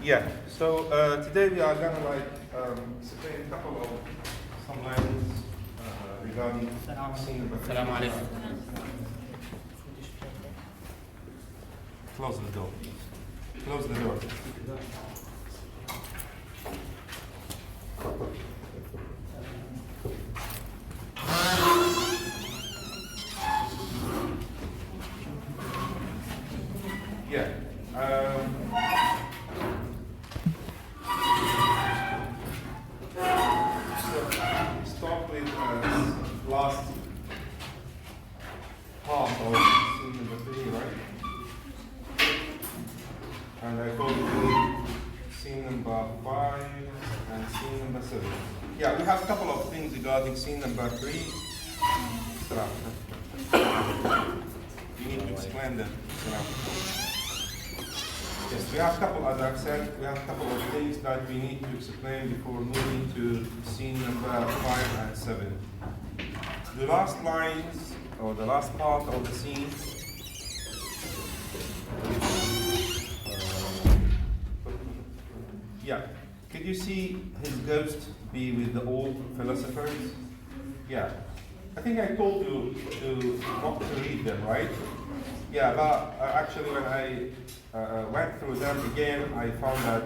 Yeah, so today we are gonna explain a couple of some lines regarding scene number three. السلام عليكم. Close the door, please. Close the door. Yeah. Start with last part of scene number three, right? And I told you scene number 5 and scene number 7. Yeah, we have a couple of things regarding scene number 3. You need to explain them. Yes, we have a couple, as I've said, we have a couple of things that we need to explain before moving to scene number 5 and 7. The last lines, or the last part of the scene, yeah. Could you see his ghost be with the old philosophers? Yeah. I think I told you to not to read them, right? Yeah, but actually when I went through them again, I found that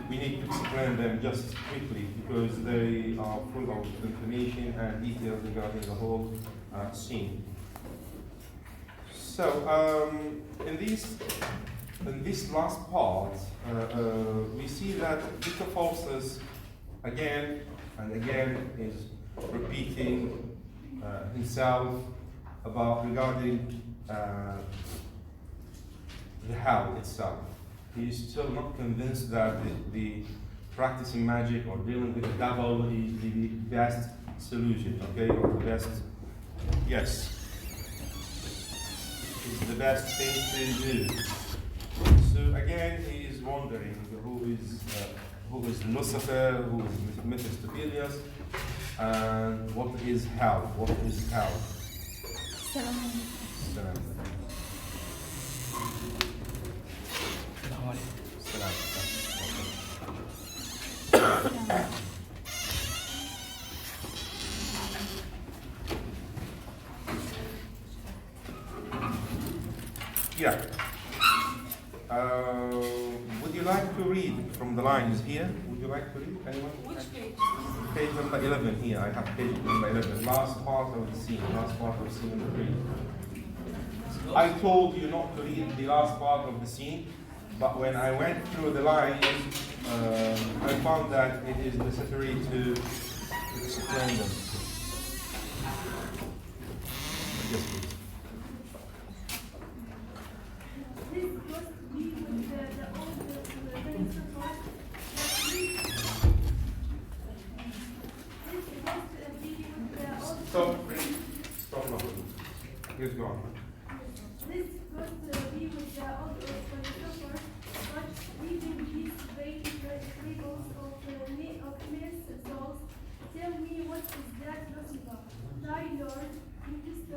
we need to explain them just quickly because they are full of information and details regarding the whole scene. So in this last part, we see that Victor Faustus again and again is repeating himself regarding the hell itself. He is still not convinced that the practicing magic or dealing with the devil is the best solution, okay, or the best, yes, is the best thing to do. So again, he is wondering who is Lucifer, who is Mephistopheles, and what is hell? What is hell? Salam. Yeah. Would you like to read from the lines here? Would you like to read? Anyone? Which page? Page number 11 here. I have page number 11. Last part of the scene. Last part of scene number 3. I told you not to read the last part of the scene, but when I went through the lines, I found that it is necessary to explain them. Yes, please. Stop, please. Stop now. Please go on. This could be with the old philosopher, but leaving these vague fables of myths souls. Tell me, what is that Lucifer? Thy Lord,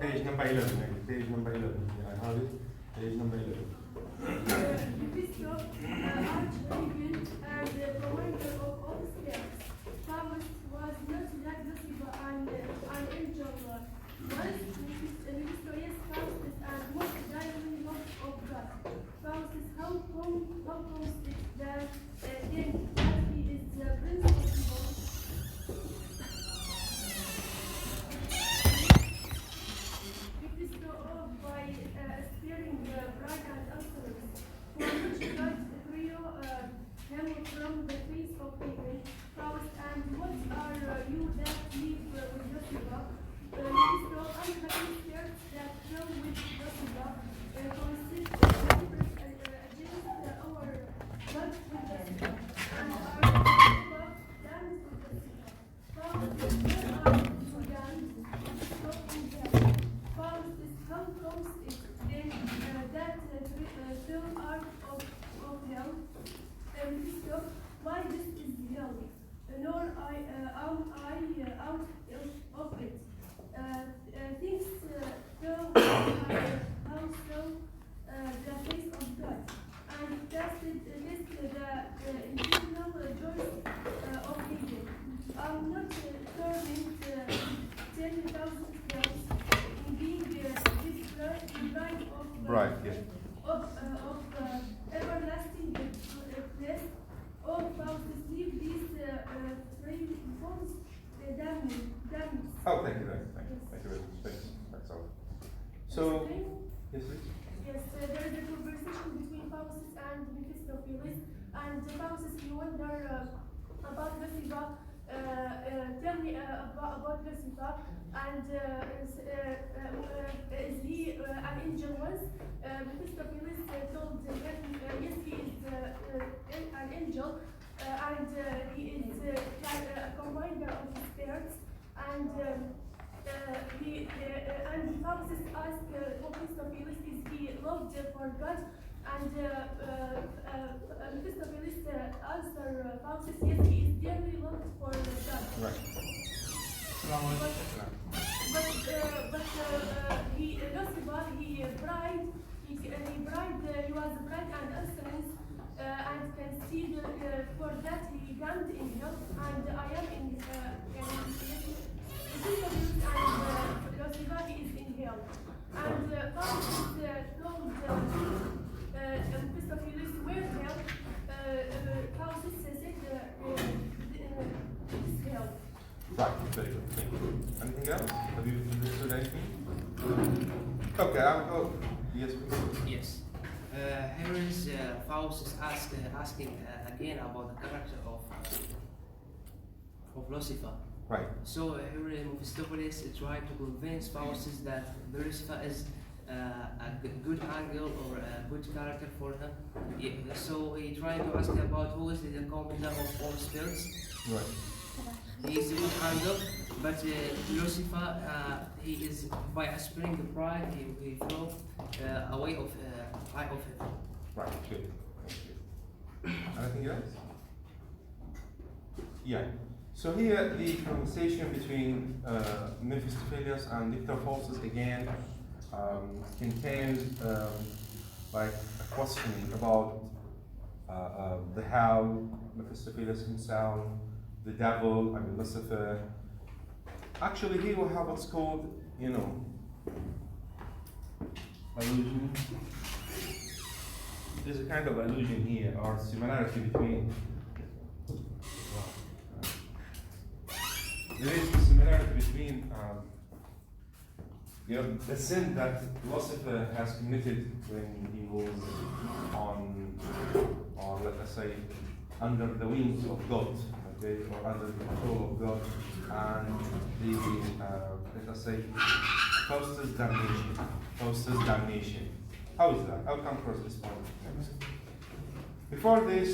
Page number 11. Page number 11. Yeah, I have it. Page number 11. Mephisto, archregent and provider of all spirits. Faust was not like Lucifer an angel. Was Mephisto, yes, Faustus, and most diamond love of God. Faustus, how comes it that then that he is the prince of evil? Mephisto, by sparing the bride and Artemis, for which God threw him from the face of heaven. Faust, and what are you that live with Lucifer? Mephisto, unhappy spirits that flow with Lucifer, consist against our God with Lucifer, and our above lands with Lucifer. Faust, where are you then? Stop in there. Faust, how comes it then that film art of hell? Mephisto, why this is hell? Nor I tested the internal joys of living. I'm not turning 10,000 girls in being deprived of Right, yeah. everlasting bliss. Oh, Faustus, leave these three false damns. Oh, thank you very much. Thank you very much. Thanks. That's all. So, yes, please. Yes, there is a conversation between Faustus and Mephistopheles, and Faustus, you wonder about Lucifer. Tell me about Lucifer, and is he an angel once? Mephistopheles told him, yes, he is an angel, and he is a combiner of spirits, and and Faustus asked Mephistopheles, is he loved for God? And Mephistopheles answered Faustus, yes, he is dearly loved for God. Right. Lucifer, he was bright and excellent, and conceived. For that he damned in hell, and I am in Mephistopheles and Lucifer, he is in hell. And Faustus told Mephistopheles where hell. Faustus said this hell. Right, very good. Thank you. Anything else? Have you understood anything? Okay, I'll go. Yes, please. Yes. Here is Faustus asking again about the character of Lucifer. Right. So here Mephistopheles tried to convince Faustus that Lucifer is a good angel or a good character for him. Yeah, so he tried to ask about who is the commander of all spirits. Right. He is a good angel, but Lucifer, he is by aspiring the pride, he flew away of high of heaven. Right, good. Thank you. Anything else? Yeah. So here the conversation between Mephistopheles and Victor Faustus again contains like a questioning about the hell, Mephistopheles himself, the devil, I mean Lucifer. Actually, here we have what's called, allusion. There's a kind of allusion here, or similarity between. There is a similarity between, the sin that Lucifer has committed when he was on let us say, under the wings of God, okay, or under the control of God, and the let us say, Faustus damnation. How is that? I'll come across this point next. Before this,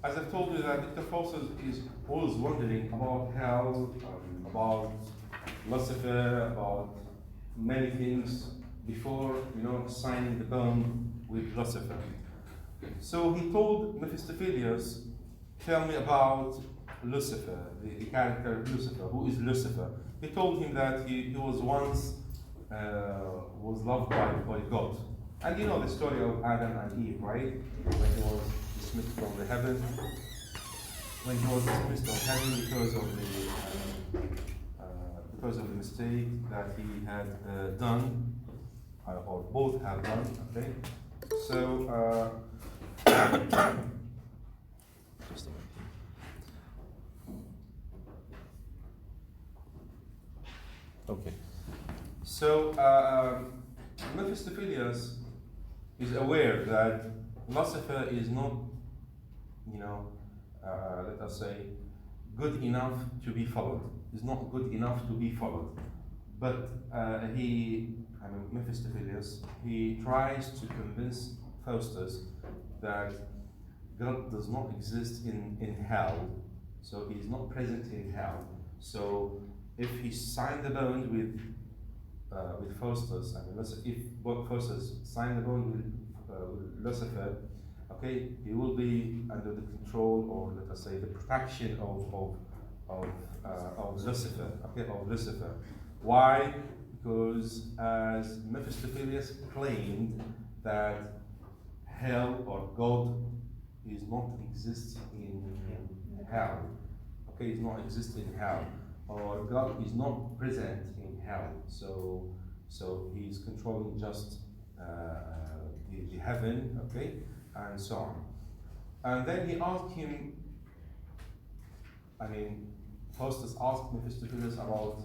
as I told you, that Victor Faustus is always wondering about hell, about Lucifer, about many things before signing the bond with Lucifer. So he told Mephistopheles, tell me about Lucifer, the character Lucifer. Who is Lucifer? He told him that he was once was loved by God. And you know the story of Adam and Eve, right? When he was dismissed from the heaven. When he was dismissed from heaven because of the mistake that he had done, or both have done, okay? So, just a minute. Okay. So, Mephistopheles is aware that Lucifer is not, let us say, good enough to be followed. Is not good enough to be followed. But Mephistopheles, he tries to convince Faustus that God does not exist in hell, so he is not present in hell. So if he signed the bond with Faustus, if Faustus signed the bond with Lucifer, okay, he will be under the control, or let us say the protection of Lucifer, okay, of Lucifer. Why? Because as Mephistopheles claimed that hell or God is not exist in hell. Okay, is not exist in hell, or God is not present in hell. So he is controlling just the heaven, okay, and so on. And then he asked him. Faustus asked Mephistopheles about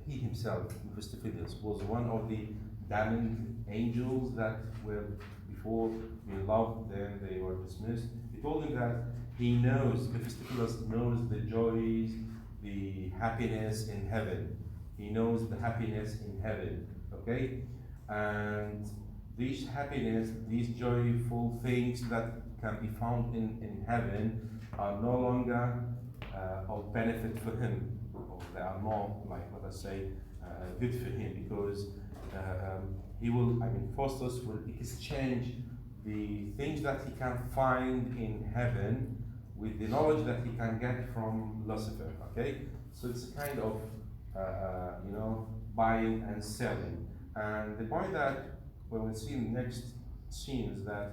he himself. Mephistopheles was one of the damned angels that were before being loved, then they were dismissed. He told him that he knows, Mephistopheles knows the joys, the happiness in heaven. He knows the happiness in heaven, okay? And these happiness, these joyful things that can be found in heaven are no longer of benefit for him, or they are more, like what I say, good for him, because he will, Faustus will exchange the things that he can find in heaven with the knowledge that he can get from Lucifer, okay? So it's a kind of, buying and selling. And the point that when we see in the next scene is that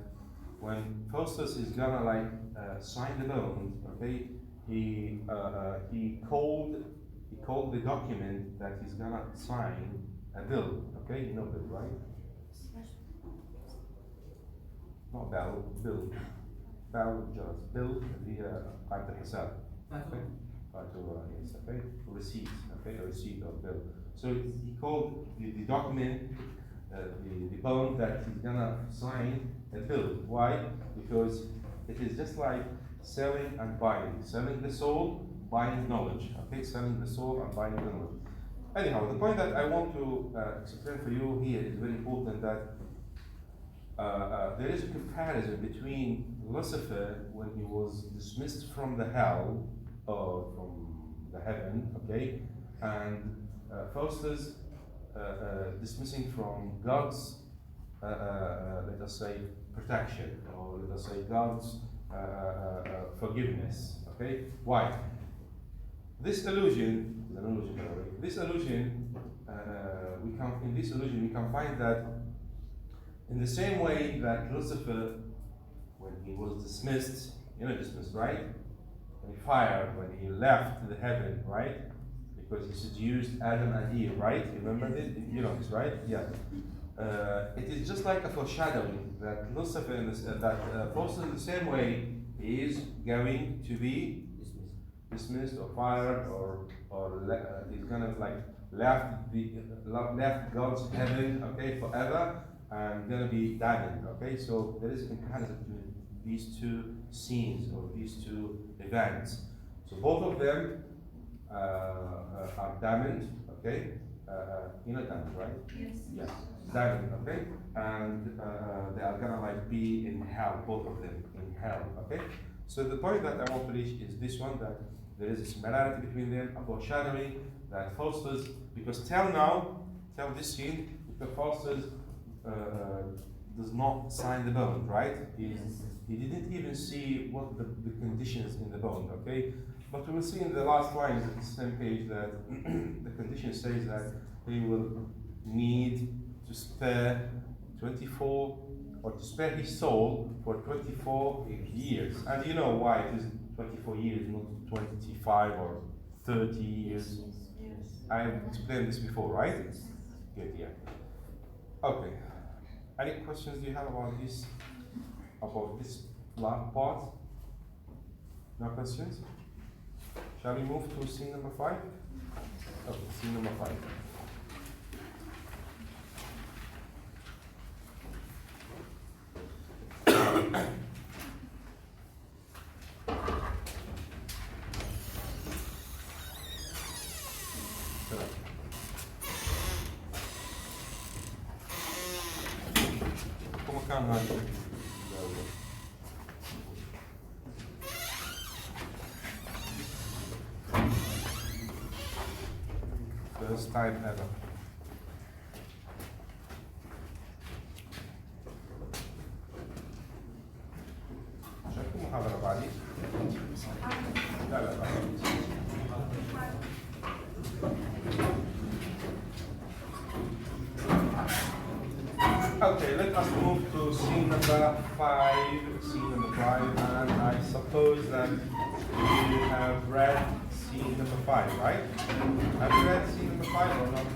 when Faustus is gonna sign the bond, okay, he called the document that he's gonna sign a bill, okay? You know bill, right? Not bill, bill. Bill the قاعدة الحساب. Okay? Yes, okay? Receipt, okay? A receipt of bill. So he called the document, the bond that he's gonna sign a bill. Why? Because it is just like selling and buying. Selling the soul, buying knowledge. Okay, selling the soul and buying knowledge. Anyhow, the point that I want to explain for you here is very important, that there is a comparison between Lucifer when he was dismissed from the hell, or from the heaven, okay, and Faustus dismissing from God's, let us say, protection, or let us say God's forgiveness. Okay, why? This illusion is an illusion, by the way. This illusion, in this illusion we can find that in the same way that Lucifer, when he was dismissed, dismissed, right? When he fired, when he left the heaven, right? Because he seduced Adam and Eve, right? You remember this? You know this, right? Yeah. It is just like a foreshadowing that Lucifer, that Faustus in the same way is going to be dismissed or fired, or he's gonna left God's heaven, okay, forever, and gonna be damned, okay. So there is a comparison between these two scenes, or these two events. So both of them are damned, okay. Damned, right? Yes. Yes, damned, okay, and they are gonna be in hell, both of them in hell, okay. So the point that I want to reach is this one, that there is a similarity between them, a foreshadowing that Faustus, because till this scene, because Faustus does not sign the bond, right? He didn't even see what the conditions in the bond, okay? But we will see in the last lines of the same page that the condition says that he will need to spare 24, or to spare his soul for 24 years. And you know why it is 24 years, not 25 or 30 years. Yes. I explained this before, right? Good, yeah. Okay. Any questions do you have about this last part? No questions? Shall we move to scene number 5? Okay, scene number 5. ¿Cómo كان هذا؟ First time ever. شاركوا محاضرة بعدين؟ لا لا بعدين. Okay, let us move to scene number 5, and I suppose that you have read scene number 5, right? Have you read scene number 5 or not?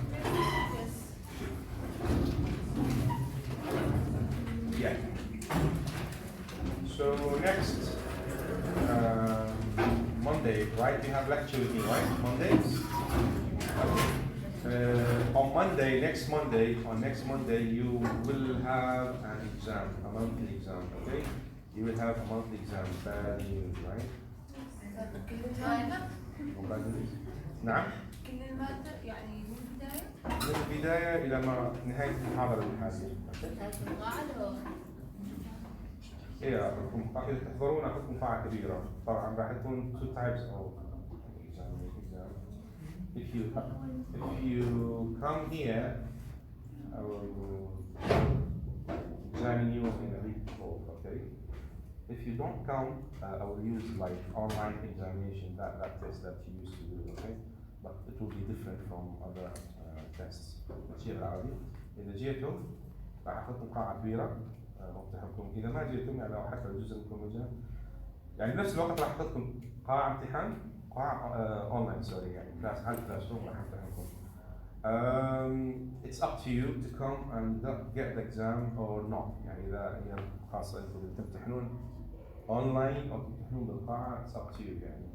Yeah. So next Monday, right? You have lecture with me, right? Mondays. On Monday, next Monday, you will have an exam, a monthly exam, okay? You will have a monthly exam, bad news, right? وبعد نعم؟ كل المادة يعني من البداية؟ من البداية إلى ما نهاية المحاضرة الحالية. إيه راح تحضرون أخذكم قاعة كبيرة، طبعا راح تكون two types of exam. If you come here, I will examine you in a week before, okay? If you don't come, I will use like online examination, that test that you used to do, okay? But it will be different from other tests. الشيء العادي، إذا جيتم راح أخذكم قاعة كبيرة وامتحنكم، إذا ما جيتم يعني لو حتى الجزء منكم مجال، يعني بنفس الوقت راح أخذكم قاعة امتحان، قاعة أونلاين سوري يعني كلاس روم راح أمتحنكم. It's up to you to come and get the exam or not. يعني إذا خاصة أنتم تمتحنون أونلاين أو تمتحنون بالقاعة it's up to you يعني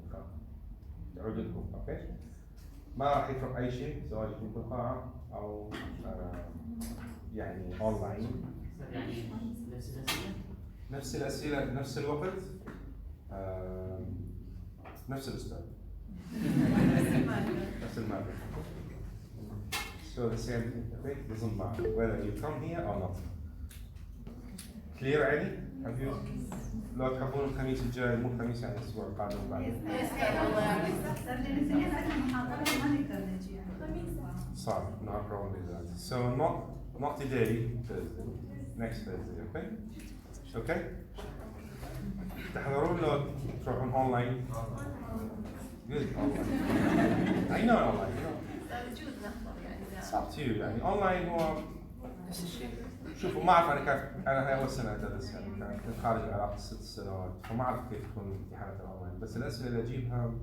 تعودكم، أوكي؟ ما راح يفرق أي شيء سواء يكون بالقاعة أو يعني أونلاين. نفس الأسئلة بنفس الوقت، نفس الأستاذ. نفس المادة. So the same thing, okay? Doesn't matter whether you come here or not. Clear علي؟ Have you? لو تحبون الخميس الجاي مو الخميس يعني الأسبوع القادم بعد. صار no problem with that. So not today, Thursday, next Thursday, okay? Okay? تحضرون لو تروحون online? Good online. I know online. You know. It's up to you يعني online هو شوفوا ما اعرف انا كيف انا هاي اول سنه ادرس يعني كنت خارج العراق 6 سنوات فما اعرف كيف تكون امتحانات الاونلاين بس الاسئله اللي اجيبها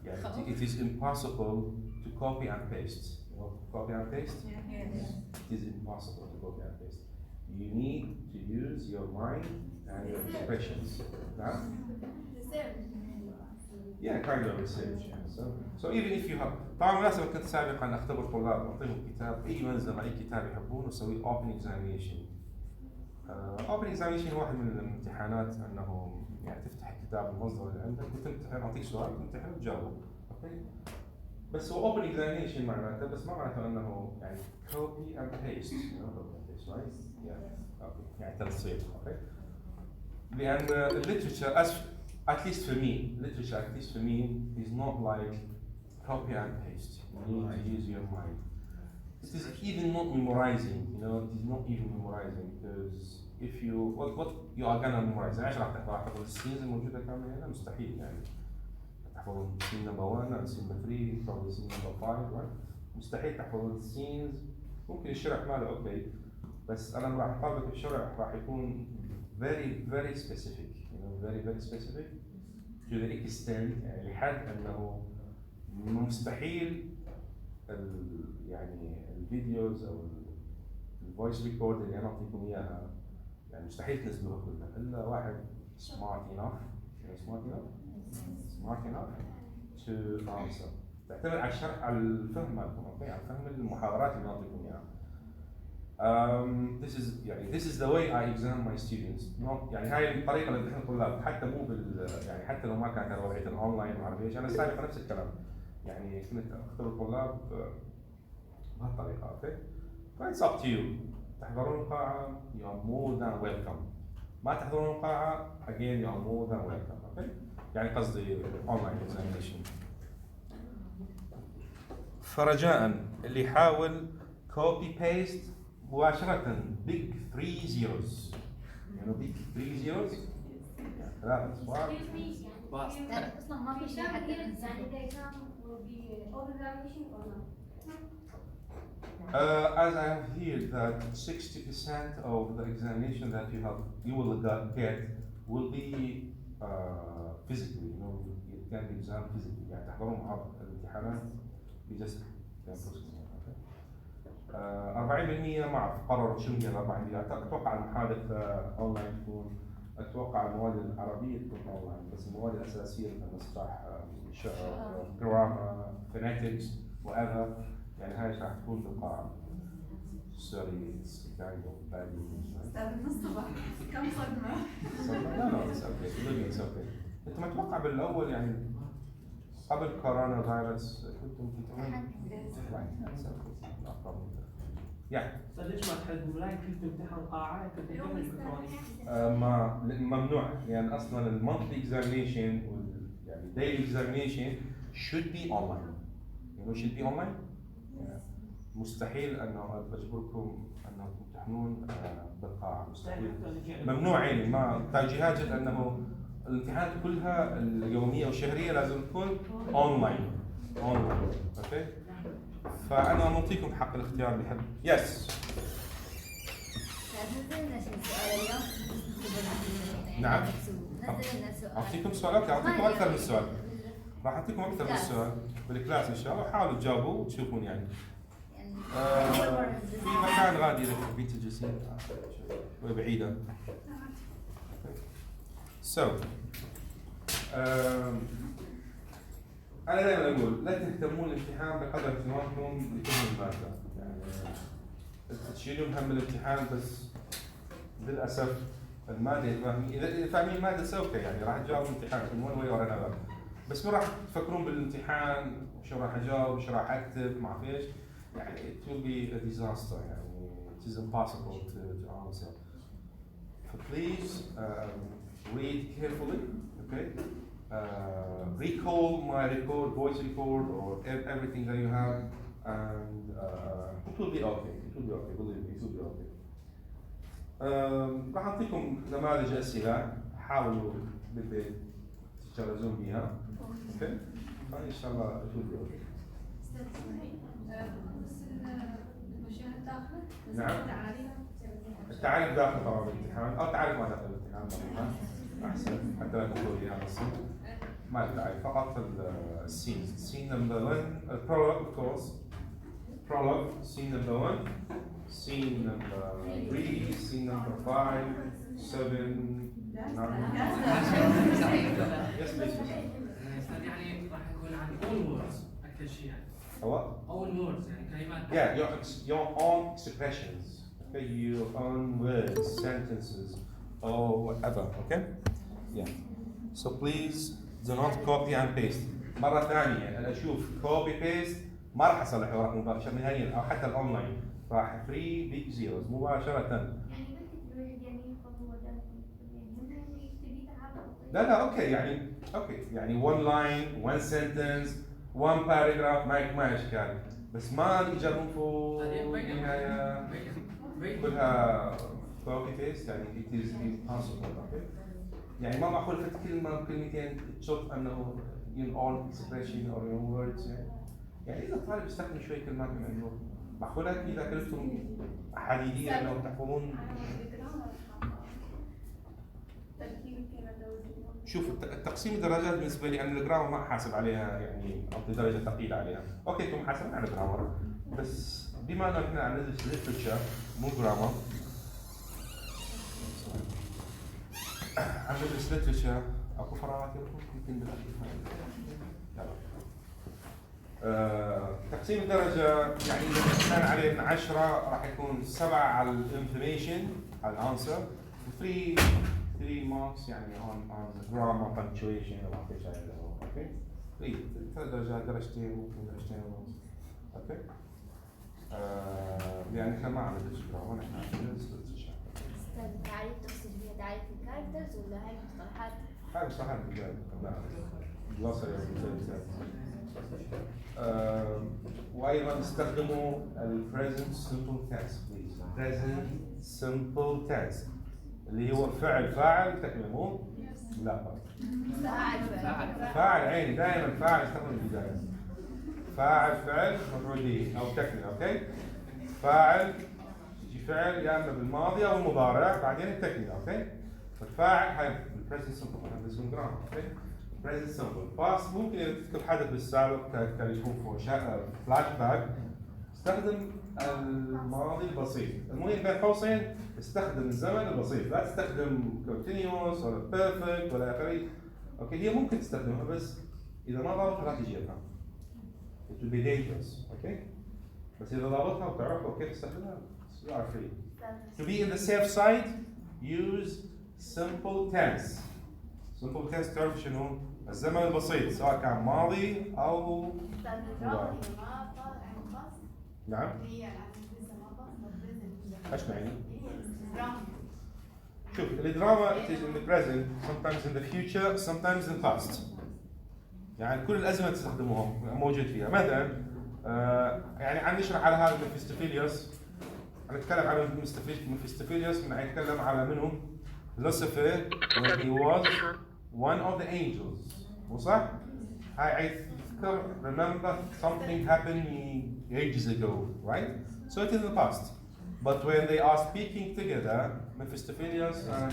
يعني it is impossible to copy and paste. You know, copy and paste? It is impossible to copy and paste. You need to use your mind and your expressions. Yeah, kind of research. So even if you have طبعا بالمناسبة كنت سابقا اختبر طلاب اعطيهم كتاب اي منزل اي كتاب يحبون واسوي open examination. open examination واحد من الامتحانات انه يعني تفتح الكتاب المصدر اللي عندك وتمتحن اعطيك سؤال تمتحن وتجاوب. اوكي بس هو open examination معناته بس ما معناته انه يعني copy and paste. You know, copy and paste, right? Yeah. Okay. يعني تنسيق. اوكي لأن literature at least for me is not like copy and paste. You need to use your mind. It is even not memorizing, you know, it is not even memorizing because if you, what you are gonna memorize, عشان راح تحفظ السينز الموجودة كاملة هنا مستحيل يعني. تحفظ scene number 1 and scene number 3, probably scene number 5, right? مستحيل تحفظ السينز، ممكن الشرح ماله اوكي، بس أنا راح أطبق الشرح راح يكون very specific, you know, very specific to the extent يعني لحد أنه مستحيل يعني الفيديوز او الفويس ريكورد اللي انا اعطيكم اياها يعني مستحيل تنزلوها كلها الا واحد smart enough to answer. تعتمد على الشرح على الفهم مالكم، اوكي، على فهم المحاضرات اللي اعطيكم اياها. This is the way I examine my students. Not يعني هاي الطريقه اللي امتحن الطلاب حتى مو يعني حتى لو ما كانت وضعيه الاونلاين وعربي انا سابقا نفس الكلام. يعني كنت اختبر الطلاب بهالطريقه، اوكي؟ فايتس اب تو يو، تحضرون القاعه you are more than welcome. ما تحضرون القاعه again you are more than welcome، اوكي؟ يعني قصدي اونلاين اكزامينشن. فرجاء اللي يحاول كوبي بيست مباشره big 3 zeros. يعني big 3 zeros ثلاث اصفار. اصلا ما في شيء حتى يعني the exam will be open examination or not? As I have heard that 60% of the examination that you will get will be physically, you know, it can be exam physically. يعني تحضروا مع الامتحانات just campus. 40% ما اعرف قرروا شنو هي ال 40%. اتوقع المحادثه اونلاين تكون، اتوقع المواد العربيه تكون اونلاين، بس المواد الاساسيه مثل مصطلح شعر، جرامر، فونيتكس وايفر، يعني هاي راح تكون بالقاعه. سوري كان باد استاذ مصطفى كم صدمة؟ لا لا اتس اوكي، اتس اوكي. انت متوقع بالاول يعني قبل كورونا فيروس كنتم تمتحنون؟ ليش ما تحددوا لا كنتوا امتحان قاعه كنتوا امتحان الكتروني؟ ما ممنوع، يعني اصلا المونثلي اكزامينيشن يعني daily examination should be online. You know should be online. مستحيل انه بجبركم انه تمتحنون بالقاعه، مستحيل. ممنوع يعني، ما توجيهات انه الامتحانات كلها اليوميه والشهريه لازم تكون اونلاين. اوكي؟ فانا نعطيكم حق الاختيار اللي يحب. يس. نزلنا شي سؤال اليوم. نعم. نزلنا سؤال. اعطيكم سؤال، اوكي اعطيكم اكثر من سؤال. راح اعطيكم اكثر من سؤال بالكلاس ان شاء الله، حاولوا تجاوبوا وتشوفون يعني. في مكان غادي اذا تبي تجلسين شوي بعيده. أنا دائما أقول لا تهتمون الامتحان بقدر اهتمامكم لكل المادة، يعني تشيلون هم الامتحان بس للأسف المادة إذا فاهمين المادة سوكة يعني راح تجاوبوا الامتحان من وين وين ورا، بس مو راح تفكرون بالامتحان وشو راح أجاوب وشو راح أكتب ما أعرف إيش، يعني it will be a disaster يعني it is impossible to answer. So please read carefully, okay? Recall my record, voice record, or everything that you have, and it will be okay. It will be okay. Believe me, it will be okay. راح أعطيكم نماذج أسئلة، حاولوا بالبيت تتجاوزون بها، okay? فإن شاء الله it will be okay. استاذ بس المشاهد داخله؟ نعم. التعريف داخل طبعا الامتحان، أو تعريف ما داخل الامتحان أحسن حتى لا تقولوا لي هذا الصين. ما تعرف فقط السين نمبر 1 prologue of course, prologue scene number 1, scene number 3, scene number 5, 7, 9. Yes please. يعني راح يكون عن all words اكثر شيء يعني. هو؟ all words يعني كلمات. Yeah, your own expressions, okay, your own words, sentences, or whatever, okay? Yeah. So please do not copy and paste. مرة ثانية أنا أشوف copy paste ما راح أصلح ورق مباشرة نهائيا أو حتى الأونلاين، راح 3 big zeros مباشرة. يعني ما تكتب يعني خطوة يعني تبي تعرف. لا أوكي يعني أوكي يعني one line, one sentence, one paragraph ما إشكال، بس ما يجرون فوق النهاية كلها copy paste يعني it is impossible. Okay. يعني ما معقول فت كلمة كلمتين تشوف أنه your own expression or your words يعني إذا الطالب يستخدم شوي كلمات من عنده معقولة إذا كلمتم حديدية أنه تحفظون. شوف التقسيم الدرجات بالنسبة لي أنا الجرامر ما أحاسب عليها يعني أعطي درجة ثقيلة عليها، أوكي أنتم حاسبين على الجرامر بس بما أنه إحنا عم ندرس literature مو جرامر، عم ندرس literature اكو فراغات يمكن تقسيم الدرجة يعني إذا كان عليه من 10 راح يكون 7 على الانفورميشن على الانسر، 3 ماركس يعني on grammar punctuation أو ما في شيء اوكي؟ 3 درجات درجتين ممكن درجتين ونص اوكي؟ يعني احنا ما عم ندرس grammar احنا عم ندرس استاذ تعريف تقصد بها تعريف الكاركترز ولا هاي مصطلحات؟ هاي مصطلحات بالجاي نعم glossary وايضا استخدموا present simple tense please. present simple tense اللي هو فعل فاعل تكمله مو؟ لا فاعل فاعل عيني دائما فاعل استخدم البداية. فاعل فعل مفعول به أو تكملة. أوكي؟ فاعل يجي فعل يا إما بالماضي أو المضارع بعدين التكملة. أوكي؟ فالفاعل هاي البريزنت سمبل هذا اسمه جرام. أوكي؟ present simple. past ممكن إذا تذكر حدث بالسابق كيكون فلاش باك استخدم الماضي البسيط. المهم بين قوسين استخدم الزمن البسيط، لا تستخدم continuous ولا perfect ولا آخره. اوكي هي ممكن تستخدمها بس إذا ما ضابطها لا تجيبها. It will be dangerous. اوكي بس إذا ضابطها وتعرفها كيف تستخدمها you are free. To be in the safe side use simple tense. simple tense تعرف شنو؟ الزمن البسيط سواء كان ماضي أو مضارع. نعم. ايش معني؟ شوف الدراما it is in the present, sometimes in the future, sometimes in the past. يعني كل الأزمنة تستخدموها موجود فيها. مثلا يعني عم نشرح على هذا ميفيستوفيليوس، نتكلم على ميفيستوفيليوس نتكلم على منو؟ Lucifer when he was one of the angels. مو صح؟ I remember something happened ages ago, right? So it is in the past. But when they are speaking together, Mephistopheles and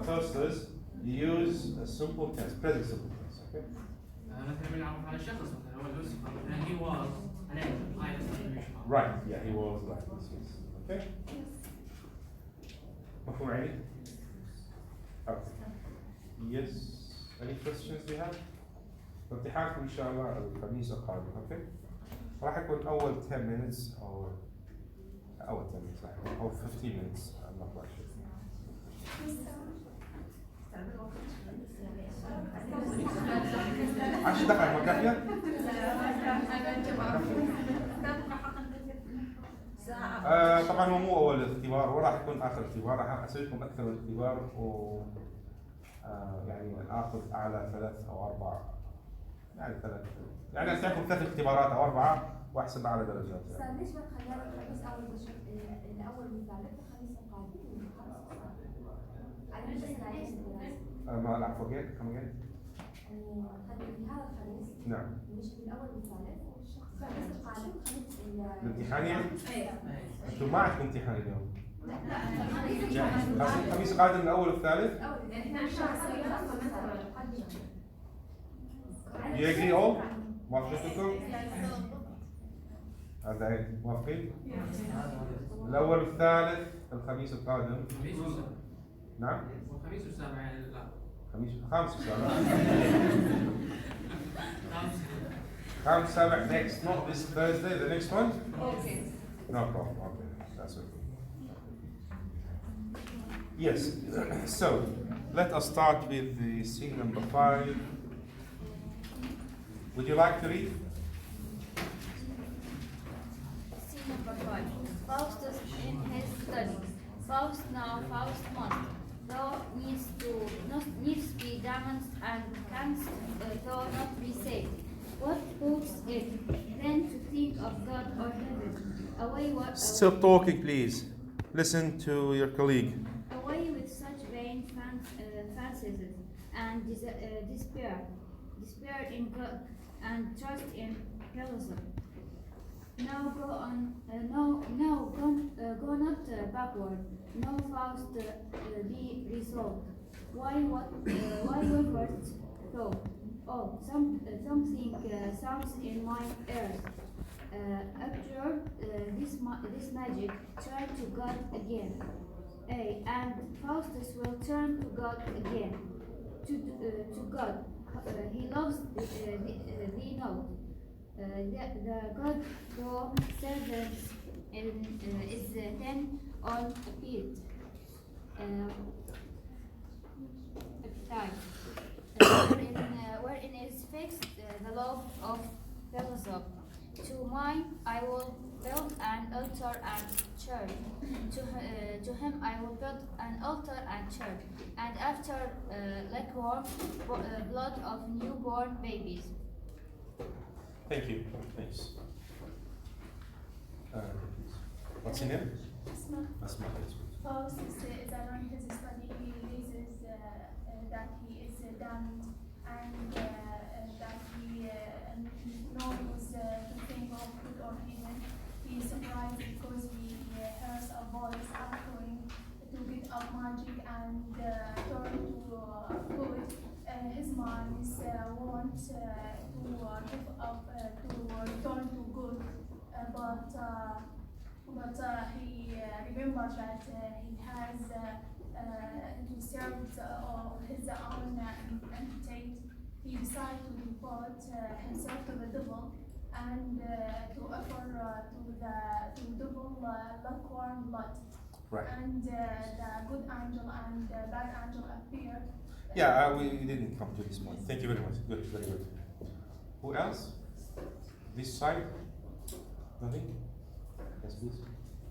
Faustus use a simple tense, present simple tense. Okay? مثلا بنعرف على الشخص مثلا هو لوسيفر مثلا he was an angel هاي مثلا Right, yeah, he was like this. Yes. Okay? مفهوم علي؟ Okay. Yes. Any questions you have? امتحانكم إن شاء الله الخميس القادم. Okay? راح يكون أول 10 minutes أو 10 minutes أو 15 minutes. I'm not quite sure. 10 دقائق ما كافية؟ طبعا هو مو أول اختبار وراح يكون آخر اختبار. راح أسوي لكم أكثر من اختبار و يعني آخذ أعلى 3 أو 4 يعني 3 يعني أعطيكم 3 اختبارات أو 4 وأحسب على درجات. يعني. ليش ما تخليها الخميس الأول والثالث الخميس القادم على مدى سنتين؟ ما لا فوقين كم جاي؟ هذا الخميس نعم. مش الأول والثالث الخميس القادم الامتحان يعني؟ أيوه. أنتم ما عندكم امتحان اليوم؟ لا. الخميس القادم الأول والثالث؟ You agree all? موافقين؟ هذا موافقين؟ الأول والثالث الخميس القادم. نعم؟ الخميس والسابع يعني لا. خامس وسابع. خامس سابع next, not this Thursday, the next one? Okay. No problem, okay, that's okay. Yes, so let us start with the scene number 5. Would you like to read? Scene number 5. Faustus in his study. Faust now, Faust must. Thou needs be damned and canst thou not be saved. What books it then to think of God or heaven? Away what? Stop talking, please. Listen to your colleague. Away with such vain fancies and despair in God and trust in philosophy. Now go on. Go not backward. No Faust be resolved. Why wavered thou? Oh, something sounds in my ears. Abjure this magic. Turn to God again. And Faustus will turn to God again. To God. He loves thee not. The God thou servants is then on appeared. Wherein is fixed the love of philosophy. To mine I will build an altar and church. To him I will build an altar and church. And after lukewarm blood of newborn babies. Thank you. Thanks. What's your name? Asma. Asma. Faust is around his study. He realizes that he is damned and that he knows this want to give up to return to God, but he remembers that he has to serve his own appetite. He decided to devote himself to the devil and to offer to the devil lukewarm blood. Right. And the good angel and the bad angel appear. Yeah, we didn't come to this point. Thank you very much. Good, very good. Who else? This side? Nothing? Yes, please.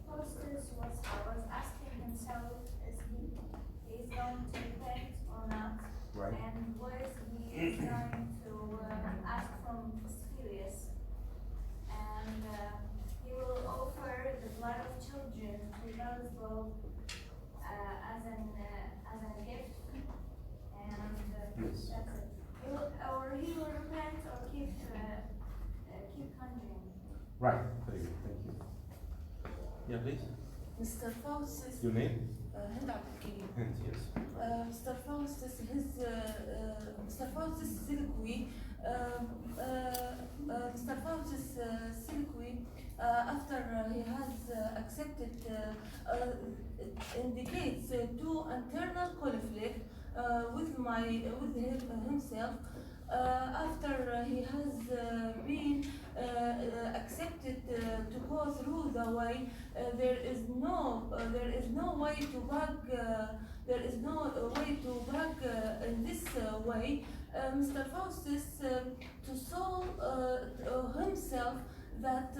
Faustus was asking himself is he is going to repent or not, Right. and was he is going to ask from Philius, and he will offer the blood of children to those both as a gift, and Yes. that's it. He will repent or keep conjuring. Right. Very good. Thank you. Yeah, please. Mr. Faustus, Your name? Hind Abdelkarim. And yes. Mr. Faustus, Mr. Faustus Silkwi, Mr. Faustus Silkwi, after he has accepted, indicates two internal conflict with himself. After he has been accepted to go through the way, there is no way to back in this way. Mr. Faustus to solve himself that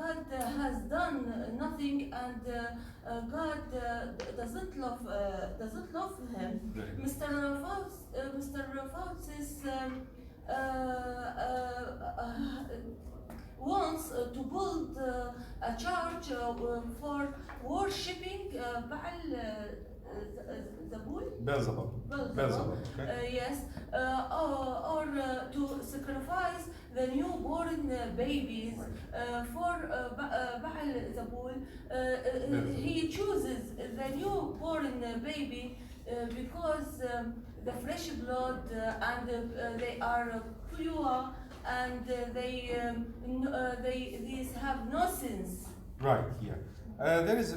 God has done nothing, and God doesn't love him. Very good. Mr. Faustus wants to build a church for worshipping Baal Zabul. Beelzebub. Beelzebub. Okay. Yes, or to sacrifice the newborn babies for Baal Zabul. He chooses the newborn baby because the fresh blood and they are pure and these have no sins. Right. Yeah. There is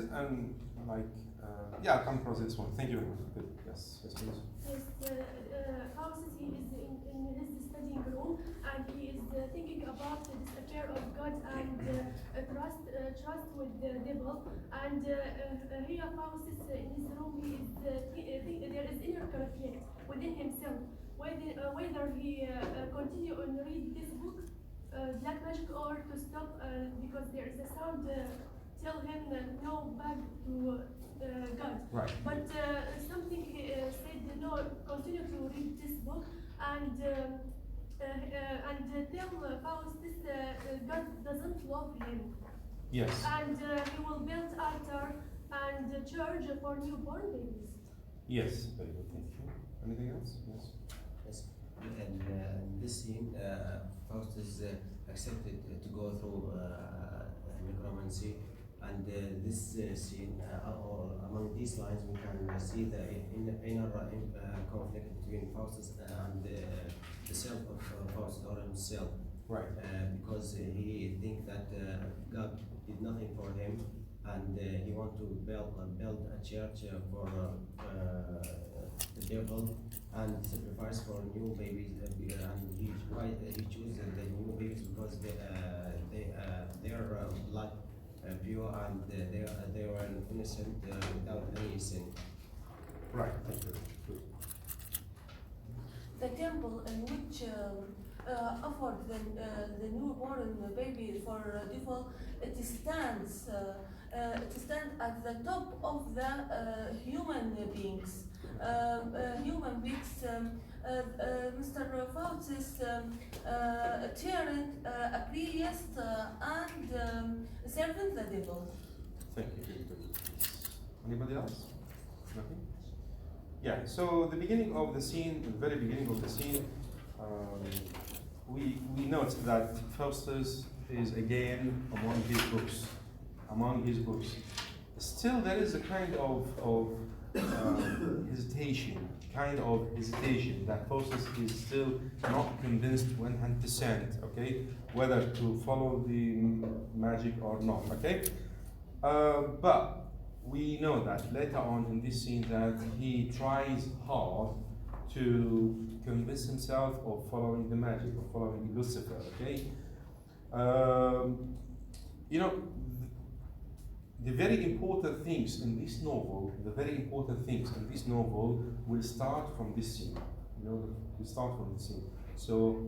yeah, I'll come across this one. Thank you very much. Good. Yes. Yes, please. Yes, Faustus, he is in his studying room and he is thinking about this affair of God and trust with the devil. And here Faustus in his room, he is there is inner conflict within himself whether he continue and read this book, Black Magic, or to stop because there is a sound tell him no back to God. Right. But something said no, continue to read this book and tell Faustus God doesn't love him. Yes. And he will build altar and church for newborn babies. Yes. Very good. Thank you. Anything else? Yes. Yes. And this scene, Faustus accepted to go through necromancy. And this scene, or among these lines, we can see the inner conflict between Faustus and the self of Faustus, or himself. Right. Because he thinks that God did nothing for him, and he wants to build a church for the devil and sacrifice for new babies. And he chooses the new babies because their blood pure and they were innocent without any sin. Right. Thank you. Good. The temple in which offered the newborn baby for devil, it stands at the top of the human beings. Mr. Faustus turned a priest and servant the devil. Thank you. Very good. Anybody else? Nothing? Yeah. So the beginning of the scene, the very beginning of the scene, we note that Faustus is again among his books. Still, there is a kind of hesitation. kind of hesitation, that Faustus is still not convinced 100%, okay, whether to follow the magic or not, okay? But we know that later on in this scene that he tries hard to convince himself of following the magic, of following Lucifer, okay? You know, the very important things in this novel, will start from this scene. You know, will start from this scene. So,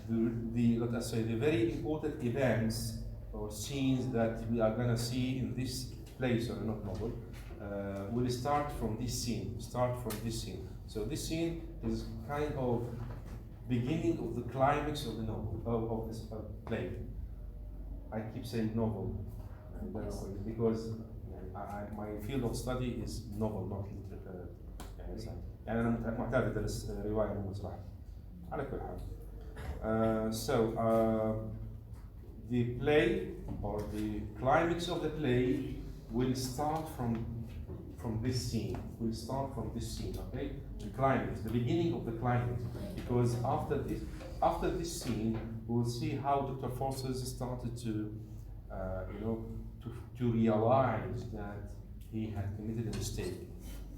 let us say, the very important events or scenes that we are gonna see in this place or not novel will start from this scene. So this scene is kind of beginning of the climax of the novel, of this play. I keep saying novel because my field of study is novel, not literature. يعني أنا معتاد أدرس رواية مو مسرح. على كل حال. So the play or the climax of the play will start from this scene. Okay? The climax, the beginning of the climax, because after this scene, we'll see how Dr. Faustus started to, to realize that he had committed a mistake.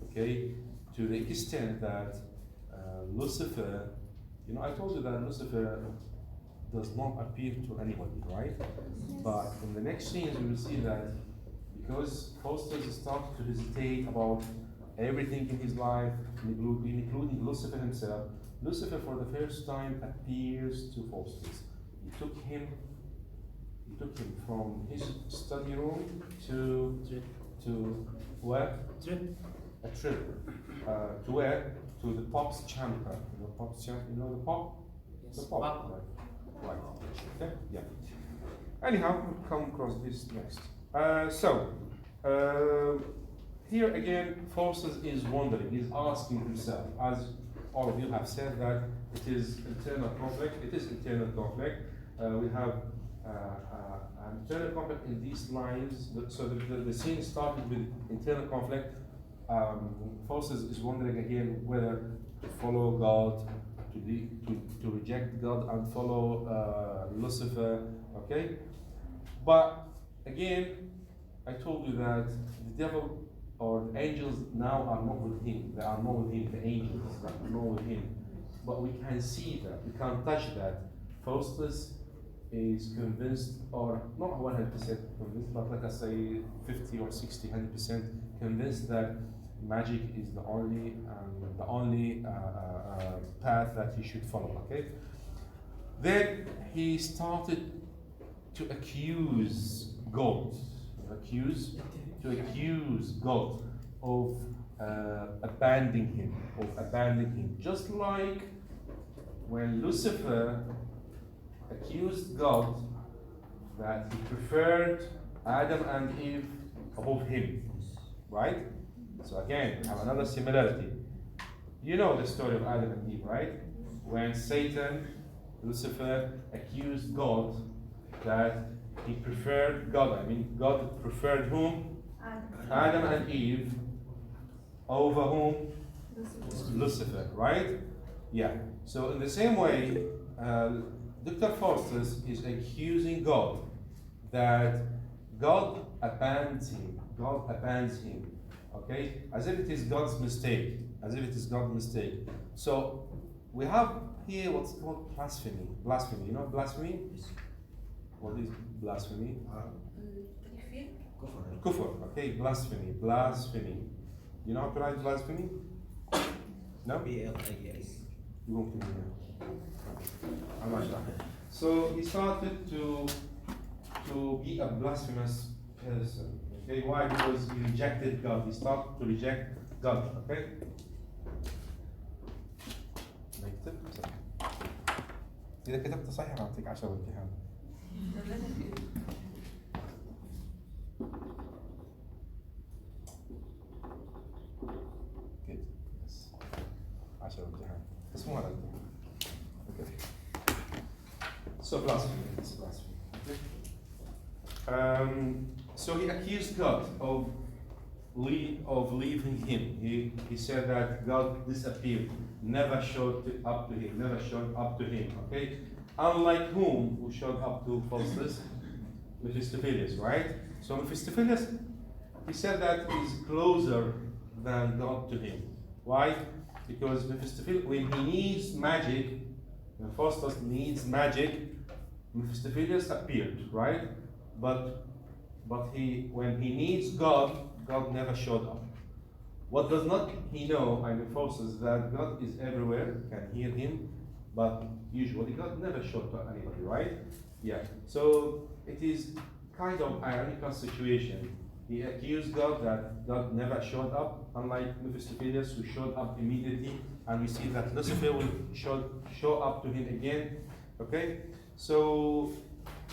Okay, to the extent that Lucifer, I told you that Lucifer does not appear to anybody, right? But in the next scenes, we will see that because Faustus started to hesitate about everything in his life, including Lucifer himself, Lucifer for the first time appears to Faustus. He took him from his study room to where? A trip. To where? To the Pope's chamber. You know Pope's chamber? You know the Pope? Yes. The Pope. Right. Okay. Yeah. Anyhow, we'll come across this next. Here again, Faustus is wondering, he's asking himself, as all of you have said, that it is internal conflict. It is internal conflict. We have an internal conflict in these lines. So the scene started with internal conflict. Faustus is wondering again whether to follow God, to reject God and follow Lucifer. Okay, but again, I told you that the devil or the angels now are not with him. They are not with him. The angels are not with him. But we can see that. We can touch that. Faustus is convinced, or not 100% convinced, but like I say, 50 or 60, 100% convinced that magic is the only path that he should follow. Okay. Then he started to accuse God. To accuse God of abandoning him, just like when Lucifer accused God that he preferred Adam and Eve above him, right? So again, we have another similarity. You know the story of Adam and Eve, right? When Satan, Lucifer, accused God that he preferred God. I mean, God preferred whom? Adam and Eve over whom? Lucifer, right? Yeah. So in the same way, Dr. Faustus is accusing God that God abandons him. Okay? As if it is God's mistake. So we have here what's called blasphemy. Blasphemy. You know blasphemy? What is blasphemy? Kufr. Okay, blasphemy. You know how to write blasphemy? No? B-L-A-S. You won't give me now. So he started to be a blasphemous person. Okay, why? Because he rejected God. He started to reject God. Okay? إذا كتبت صحيح أعطيك 10 امتحان. Good. Yes. 10 امتحان. بس مو هذا الامتحان. Okay. So blasphemy. Okay. So he accused God of of leaving him. He said that God disappeared, never showed up to him, never showed up to him. Okay, unlike who showed up to Faustus? Mephistopheles, right? So Mephistopheles, he said that he's closer than God to him. Why? Because Mephistopheles, when he needs magic, when Faustus needs magic, Mephistopheles appeared, right? But when he needs God, God never showed up. What does not he know, I mean Faustus, that God is everywhere, can hear him, but usually God never showed to anybody, right? Yeah. So it is kind of ironical situation. He accused God that God never showed up, unlike Mephistopheles who showed up immediately, and we see that Lucifer will show up to him again. Okay? So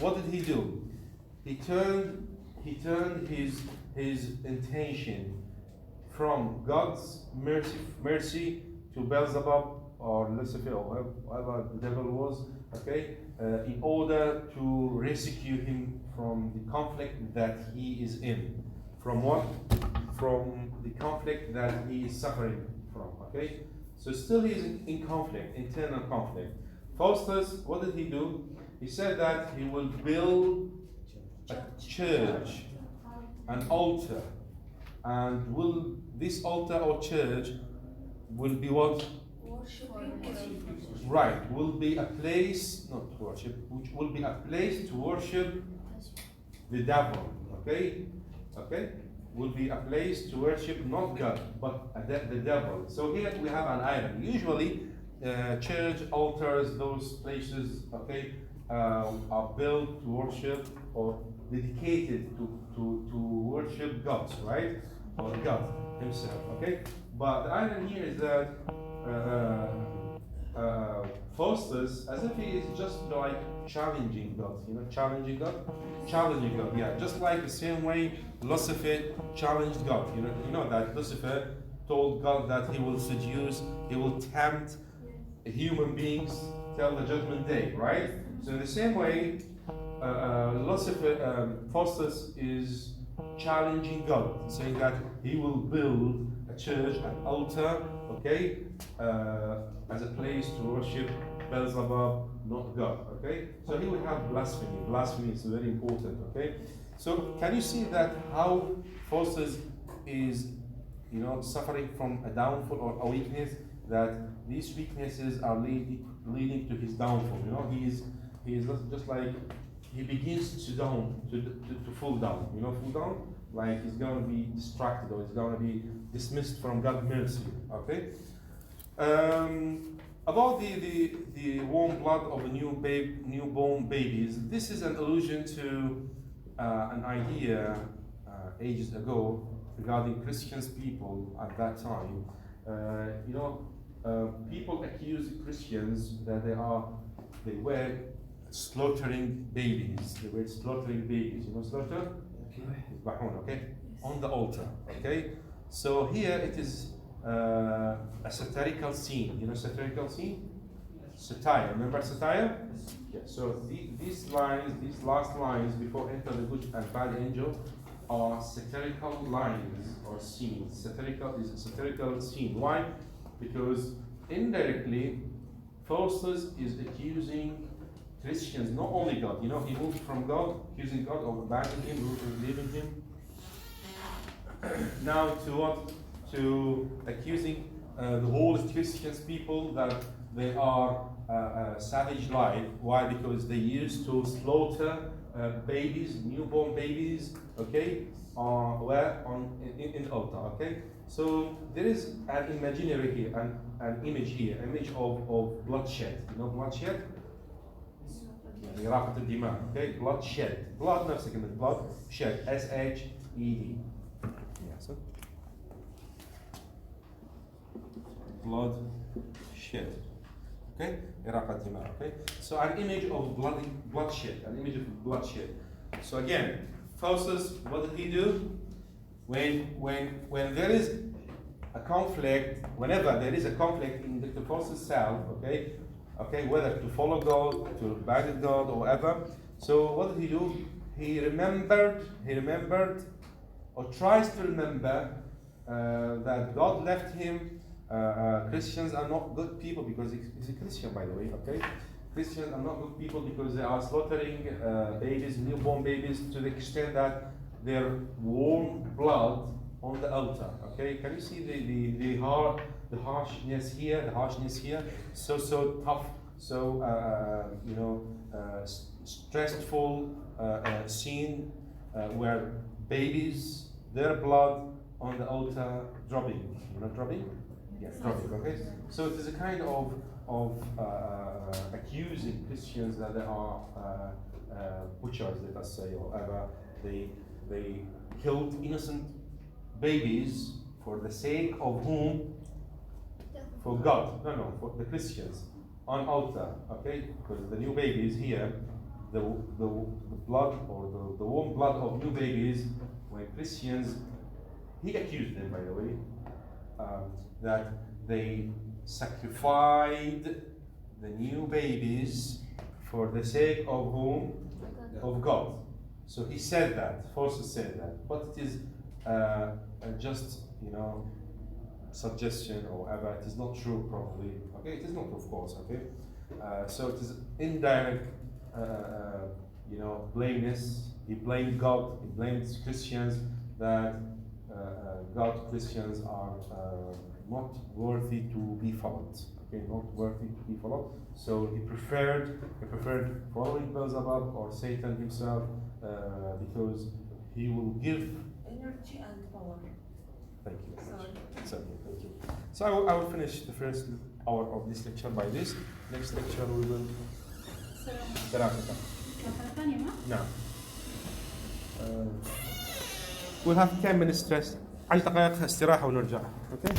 what did he do? He turned his intention from God's mercy to Beelzebub or Lucifer or whoever the devil was, okay, in order to rescue him from the conflict that he is in. From what? From the conflict that he is suffering from, okay? So still he is in conflict, internal conflict. Faustus, what did he do? He said that he will build a church, an altar, and this altar or church will be what? Right, will be a place, not to worship, which will be a place to worship the devil, okay? Okay? Will be a place to worship not God, but the devil. So here we have an irony. Usually, church altars, those places, okay, are built to worship or dedicated to worship gods, right? Or God himself, okay? But the irony here is that Faustus, as if he is just like challenging God, challenging God, yeah, just like the same way Lucifer challenged God. You know that Lucifer told God that he will seduce, he will tempt human beings till the judgment day, right? So in the same way, Faustus is challenging God, saying that he will build a church, an altar, okay, as a place to worship Beelzebub, not God, okay? So here we have blasphemy. Blasphemy is very important, okay? So can you see that how Faustus is, suffering from a downfall or a weakness, that these weaknesses are leading to his downfall. He is just like he begins to fall down. Fall down, like he's going to be distracted or he's going to be dismissed from God's mercy. Okay. About the warm blood of newborn babies, this is an allusion to an idea ages ago regarding Christians people at that time. People accuse Christians that they were slaughtering babies. They were slaughtering babies. slaughter? Okay. On the altar. Okay. So here it is a satirical scene. Satirical scene? Satire. Remember satire? Yeah. So these last lines before enter the good and bad angel are satirical lines or scenes. Satirical is a satirical scene. Why? Because indirectly, Faustus is accusing Christians, not only God. He moved from God, accusing God of abandoning him, leaving him. Now to what? To accusing the whole Christian people that they are savage life. Why? Because they used to slaughter babies, newborn babies, okay, in altar, okay. So there is an imaginary here, an image here, image of bloodshed. Bloodshed? إراقة الدماء. Okay, bloodshed. Blood نفس كلمة blood. Shed. S-H-E-D. Yeah, so blood shed. Okay, إراقة الدماء. Okay, so an image of bloodshed. An image of bloodshed. So again, Faustus, what did he do? When there is a conflict, whenever there is a conflict in Dr. Faustus' self, okay, whether to follow God, to abandon God, or whatever. So what did he do? He remembered or tries to remember that God left him. Christians are not good people because he's a Christian, by the way. Okay, Christians are not good people because they are slaughtering babies, newborn babies, to the extent that they're warm blood on the altar. Okay, can you see the harshness here? The harshness here, so tough, so stressful scene where babies, their blood on the altar dropping. You know, dropping? Yes, dropping. Okay, so it is a kind of accusing Christians that they are butchers, let us say, or whatever. They killed innocent babies for the sake of whom? For God. No, for the Christians on altar. Okay, because the new babies here, the blood or the warm blood of new babies, when Christians, he accused them, by the way, that they sacrificed the new babies for the sake of whom? Of God. So he said that, Forster said that, but it is just, suggestion or whatever. It is not true, probably. Okay, it is not, of course. Okay, so it is indirect, blameless. He blamed God. He blamed Christians that Christians are not worthy to be followed. Okay, not worthy to be followed. So he preferred following Beelzebub or Satan himself because he will give energy and power. Thank you. Sorry. It's okay, thank you. So I will finish the first hour of this lecture by this. Next lecture we will. ثلاثة. نعم. We'll have 10 minutes rest. 10 دقائق استراحة ونرجع. Okay.